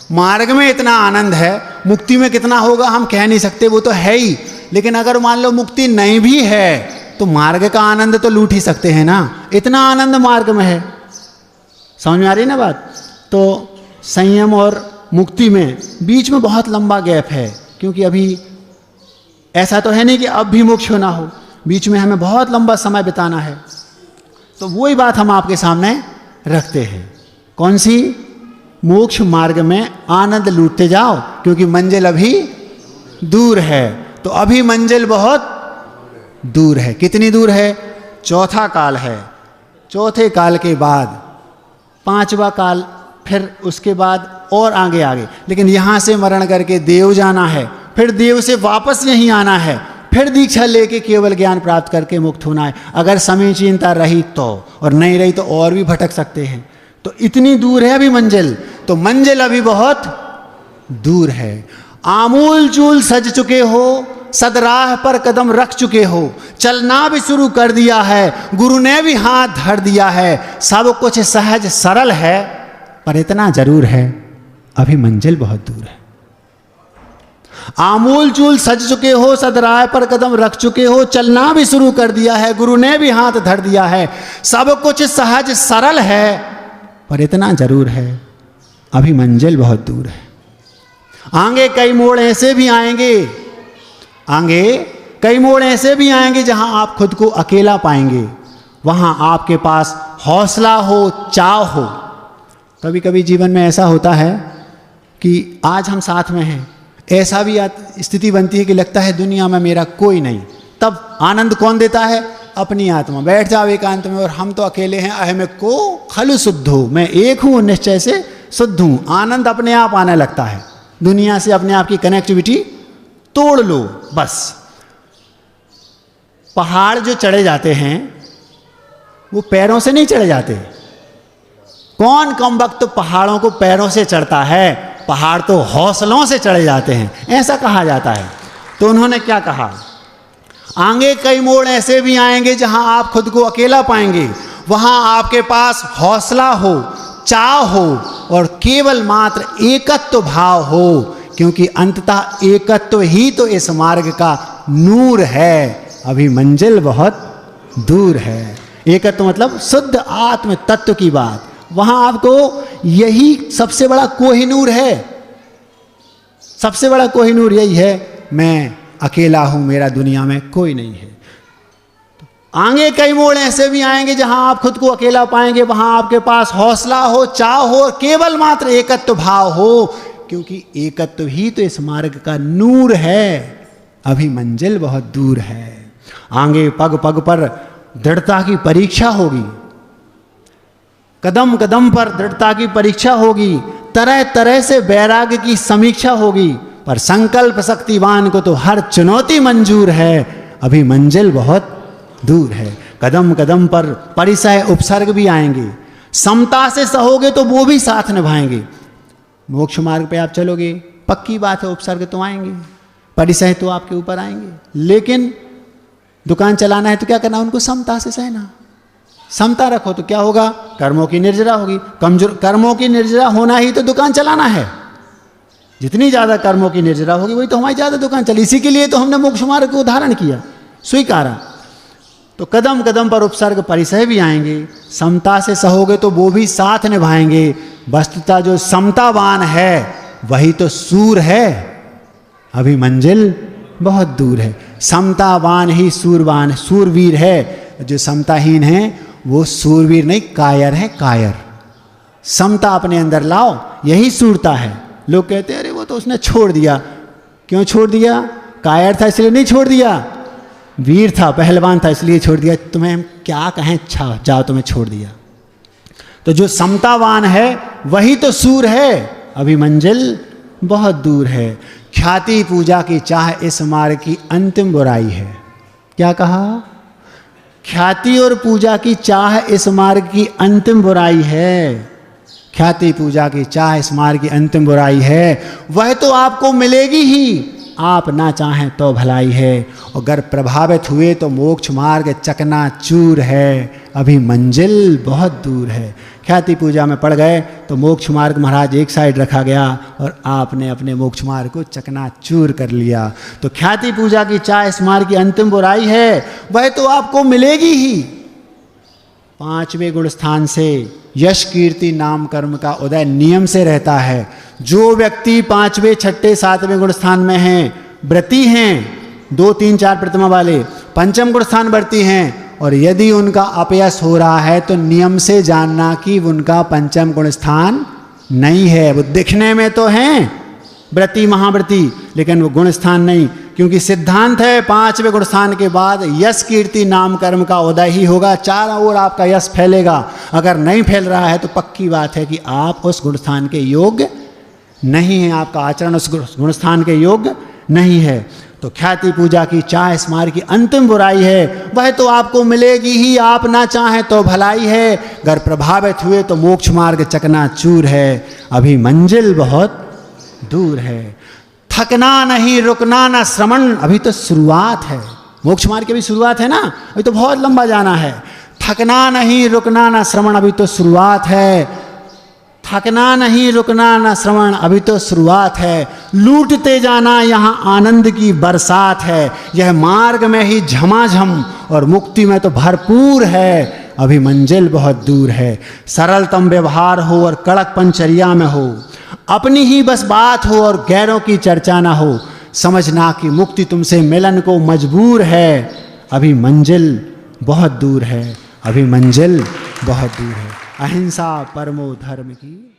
मार्ग में इतना आनंद है, मुक्ति में कितना होगा हम कह नहीं सकते, वो तो है ही। लेकिन अगर मान लो मुक्ति नहीं भी है तो मार्ग का आनंद तो लूट ही सकते हैं ना, इतना आनंद मार्ग में है। समझ में आ रही ना बात? तो संयम और मुक्ति में बीच में बहुत लंबा गैप है, क्योंकि अभी ऐसा तो है नहीं कि अब भी मोक्ष होना हो, बीच में हमें बहुत लंबा समय बिताना है। तो वही बात हम आपके सामने रखते हैं। कौन सी? मोक्ष मार्ग में आनंद लूटते जाओ, क्योंकि मंजिल अभी दूर है। तो अभी मंजिल बहुत दूर है। कितनी दूर है? चौथा काल है, चौथे काल के बाद पांचवा काल, फिर उसके बाद और आगे आगे। लेकिन यहाँ से मरण करके देव जाना है, फिर देव से वापस यहीं आना है, फिर दीक्षा लेके केवल ज्ञान प्राप्त करके मुक्त होना है। अगर समीचीनता रही तो, और नहीं रही तो और भी भटक सकते हैं। तो इतनी दूर है अभी मंजिल, तो मंजिल अभी बहुत दूर है। आमूल चूल सज चुके हो, सदराह पर कदम रख चुके हो, चलना भी शुरू कर दिया है, गुरु ने भी हाथ धर दिया है। सब कुछ सहज सरल है, पर इतना जरूर है अभी मंजिल बहुत दूर है। आमूल चूल सज चुके हो, सदराह पर कदम रख चुके हो, चलना भी शुरू कर दिया है, गुरु ने भी हाथ धर दिया है। सब कुछ सहज सरल है, पर इतना जरूर है अभी मंजिल बहुत दूर है। आगे कई मोड़ ऐसे भी आएंगे, आगे कई मोड़ ऐसे भी आएंगे जहां आप खुद को अकेला पाएंगे, वहां आपके पास हौसला हो, चाव हो। कभी कभी जीवन में ऐसा होता है कि आज हम साथ में हैं, ऐसा भी स्थिति बनती है कि लगता है दुनिया में मेरा कोई नहीं। तब आनंद कौन देता है? अपनी आत्मा। बैठ जाओ एकांत में और हम तो अकेले हैं, अहम को खलु शुद्धो, मैं एक हूं, निश्चय से शुद्ध हूं। आनंद अपने आप आने लगता है, दुनिया से अपने आप की कनेक्टिविटी तोड़ लो बस। पहाड़ जो चढ़े जाते हैं वो पैरों से नहीं चढ़े जाते। कौन कम वक्त पहाड़ों को पैरों से चढ़ता है? पहाड़ तो हौसलों से चढ़े जाते हैं, ऐसा कहा जाता है। तो उन्होंने क्या कहा? आगे कई मोड़ ऐसे भी आएंगे जहां आप खुद को अकेला पाएंगे, वहां आपके पास हौसला हो, चाव हो और केवल मात्र एकत्व भाव हो, क्योंकि अंततः एकत्व ही तो इस मार्ग का नूर है। अभी मंजिल बहुत दूर है। एकत्व मतलब शुद्ध आत्म तत्व की बात। वहां आपको यही सबसे बड़ा कोहिनूर है, सबसे बड़ा कोहिनूर यही है, मैं अकेला हूं, मेरा दुनिया में कोई नहीं है। आगे कई मोड़ ऐसे भी आएंगे जहां आप खुद को अकेला पाएंगे, वहां आपके पास हौसला हो, चाव हो, केवल मात्र एकत्व भाव हो, क्योंकि एकत्व ही तो इस मार्ग का नूर है। अभी मंजिल बहुत दूर है। आगे पग पग पर दृढ़ता की परीक्षा होगी, कदम कदम पर दृढ़ता की परीक्षा होगी, तरह तरह से वैराग्य की समीक्षा होगी, पर संकल्प शक्तिवान को तो हर चुनौती मंजूर है। अभी मंजिल बहुत दूर है। कदम कदम पर परिसय उपसर्ग भी आएंगे, समता से सहोगे तो वो भी साथ निभाएंगे। मोक्ष मार्ग पे आप चलोगे, पक्की बात है उपसर्ग तो आएंगे, परिसय तो आपके ऊपर आएंगे। लेकिन दुकान चलाना है तो क्या करना? उनको समता से सहना। समता रखो तो क्या होगा? कर्मों की निर्जरा होगी। कर्मों की निर्जरा होना ही तो दुकान चलाना है। जितनी ज्यादा कर्मों की निर्जरा होगी वही तो हमारी ज्यादा दुकान चली। इसी के लिए तो हमने मोक्ष मार्ग को उदाहरण किया, स्वीकारा। तो कदम कदम पर उपसर्ग परिसय भी आएंगे, समता से सहोगे तो वो भी साथ निभाएंगे। वस्तुतः जो समतावान है वही तो सूर है। अभी मंजिल बहुत दूर है। समतावान ही सूरवान सूरवीर है, जो समताहीन है वो सूरवीर नहीं कायर है, कायर। समता अपने अंदर लाओ, यही सूरता है। लोग कहते हैं अरे वो तो उसने छोड़ दिया। क्यों छोड़ दिया? कायर था इसलिए नहीं छोड़ दिया, वीर था, पहलवान था इसलिए छोड़ दिया। तुम्हें हम क्या कहें, अच्छा जाओ तुम्हें छोड़ दिया। तो जो समतावान है वही तो सूर है। अभी मंजिल बहुत दूर है। ख्याति पूजा की चाह इस मार्ग की अंतिम बुराई है। क्या कहा? ख्याति और पूजा की चाह इस मार्ग की अंतिम बुराई है। ख्याति पूजा की चाह इस मार्ग की अंतिम बुराई है। वह तो आपको मिलेगी ही, आप ना चाहें तो भलाई है, और अगर प्रभावित हुए तो मोक्ष मार्ग चकनाचूर है, अभी मंजिल बहुत दूर है। ख्याति पूजा में पड़ गए तो मोक्ष मार्ग महाराज एक साइड रखा गया और आपने अपने मोक्ष मार्ग को चकनाचूर कर लिया। तो ख्याति पूजा की चाह मार्ग की अंतिम बुराई है, वह तो आपको मिलेगी ही। 5वें गुण स्थान से यश कीर्ति नाम कर्म का उदय नियम से रहता है। जो व्यक्ति 5वें 6ठे 7वें गुण स्थान में हैं, व्रती हैं, 2 3 4 प्रतिमा वाले 5म गुण स्थान व्रती हैं, और यदि उनका अपयश हो रहा है तो नियम से जानना कि उनका 5म गुण स्थान नहीं है। वो दिखने में तो हैं व्रती महाव्रती, लेकिन वो गुण स्थान नहीं, क्योंकि सिद्धांत है 5वें गुण स्थान के बाद यश कीर्ति नाम कर्म का उदय ही होगा, चारों ओर आपका यश फैलेगा। अगर नहीं फैल रहा है तो पक्की बात है कि आप उस गुण स्थान के योग्य नहीं हैं, आपका आचरण उस गुण स्थान के योग्य नहीं है। तो ख्याति पूजा की चाह स्मार की अंतिम बुराई है, वह तो आपको मिलेगी ही, आप ना चाहें तो भलाई है, अगर प्रभावित हुए तो मोक्ष मार्ग चकनाचूर है, अभी मंजिल बहुत दूर है। थकना नहीं, रुकना ना श्रवण, अभी तो शुरुआत है। मोक्ष मार्ग की भी शुरुआत है ना, अभी तो बहुत लंबा जाना है। थकना नहीं, रुकना ना श्रवण, अभी तो शुरुआत है। थकना नहीं, रुकना ना श्रवण, अभी तो शुरुआत है। लूटते जाना यहाँ आनंद की बरसात है, यह मार्ग में ही झमाझम और मुक्ति में तो भरपूर है, अभी मंजिल बहुत दूर है। सरलतम व्यवहार हो और कड़क पंचर्या में हो, अपनी ही बस बात हो और गैरों की चर्चा ना हो, समझना कि मुक्ति तुमसे मिलन को मजबूर है, अभी मंजिल बहुत दूर है, अभी मंजिल बहुत दूर है। अहिंसा परमो धर्म की।